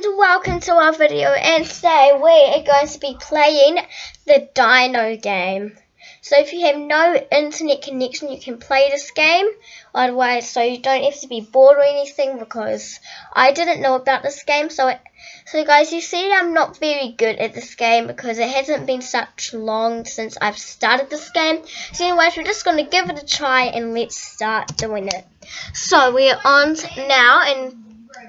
and welcome to our video, and today we are going to be playing the Dino game. So if you have no internet connection you can play this game, otherwise so you don't have to be bored or anything, because I didn't know about this game. So guys, you see I'm not very good at this game because it hasn't been such long since I've started this game. So anyways, we're just going to give it a try and let's start doing it. So we're on now, and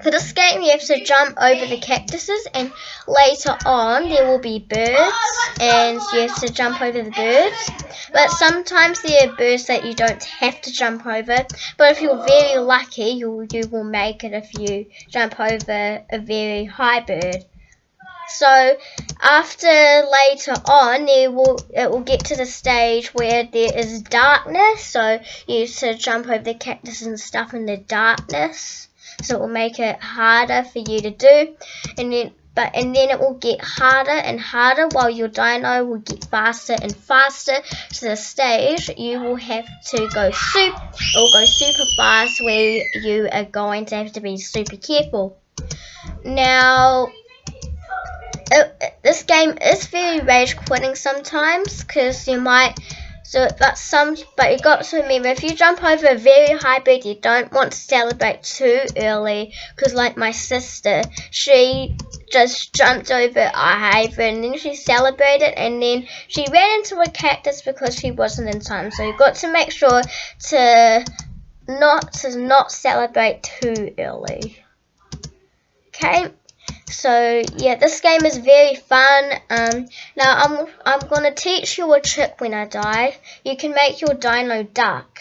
for this game you have to jump over the cactuses, and later on there will be birds and you have to jump over the birds. But sometimes there are birds that you don't have to jump over, but if you're very lucky you will make it if you jump over a very high bird. So after later on it will get to the stage where there is darkness, so you have to jump over the cactus and stuff in the darkness. So it will make it harder for you to do, and then it will get harder and harder while your dino will get faster and faster to the stage you will have to go super fast, where you are going to have to be super careful. Now this game is very rage quitting sometimes, because you might. But you got to remember, if you jump over a very high bird, you don't want to celebrate too early, because like my sister, she just jumped over a high bird and then she celebrated, and then she ran into a cactus because she wasn't in time. So you got to make sure to not celebrate too early. Okay. So yeah, this game is very fun. Now I'm gonna teach you a trick when I die. You can make your dino duck,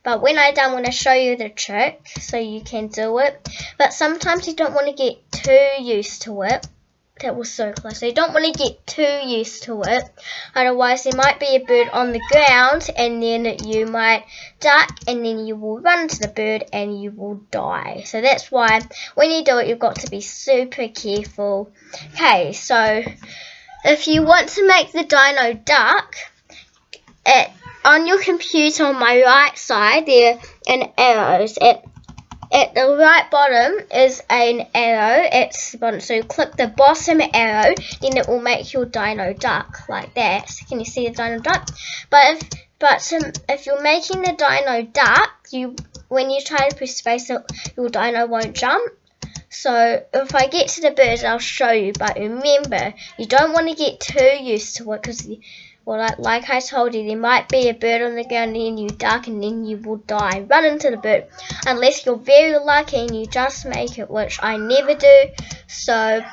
but when I'm done, I'm gonna show you the trick so you can do it. But sometimes you don't want to get too used to it. That was so close. So you don't want to get too used to it, otherwise there might be a bird on the ground and then you might duck and then you will run into the bird and you will die. So that's why when you do it you've got to be super careful. Okay, so if you want to make the dino duck, on your computer on my right side there are arrows. At the right bottom is an arrow at the bottom, so you click the bottom arrow, then it will make your dino duck like that. So can you see the dino duck? But if you're making the dino duck, when you try to press space, your dino won't jump. So if I get to the birds, I'll show you. But remember, you don't want to get too used to it, because like I told you, there might be a bird on the ground and then you duck and then you will die. Run into the bird, unless you're very lucky and you just make it, which I never do. So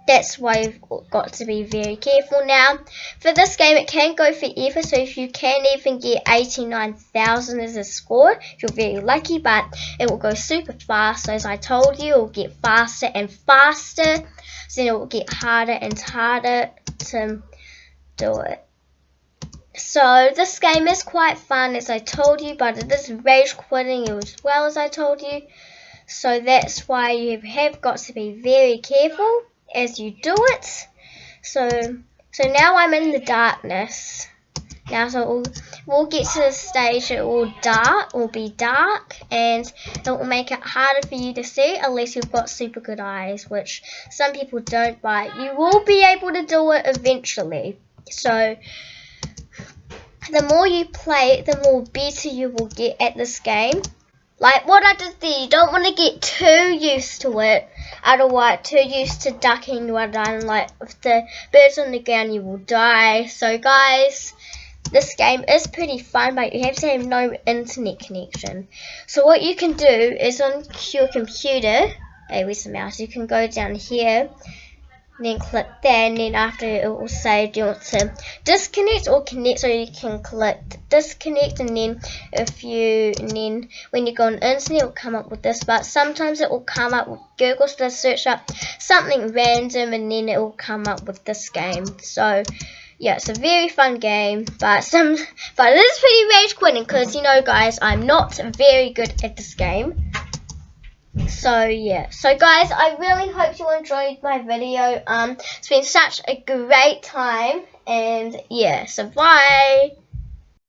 that's why you've got to be very careful. Now for this game it can go forever, so if you can even get 89,000 as a score if you're very lucky, but it will go super fast. So as I told you, it will get faster and faster, so then it will get harder and harder to do it. So this game is quite fun, as I told you, but it is rage quitting as well, as I told you. So that's why you have got to be very careful as you do it. So now I'm in the darkness. Now so we'll get to the stage it will be dark, and it will make it harder for you to see unless you've got super good eyes, which some people don't, but you will be able to do it eventually. So the more you play it, the more better you will get at this game. Like what I did there, you don't want to get too used to it, otherwise too used to ducking you are done. Like if the bird's on the ground you will die. So guys, this game is pretty fun, but you have to have no internet connection. So what you can do is on your computer, where's the mouse, you can go down here, then click that, and then after it will say do you want to disconnect or connect, so you can click disconnect, and then when you go on the internet it will come up with this, but sometimes it will come up with Google, so search up something random and then it will come up with this game. So yeah, it's a very fun game, but it is pretty rage quitting, because you know guys, I'm not very good at this game. So yeah, so guys, I really hope you enjoyed my video. It's been such a great time, and yeah, so bye.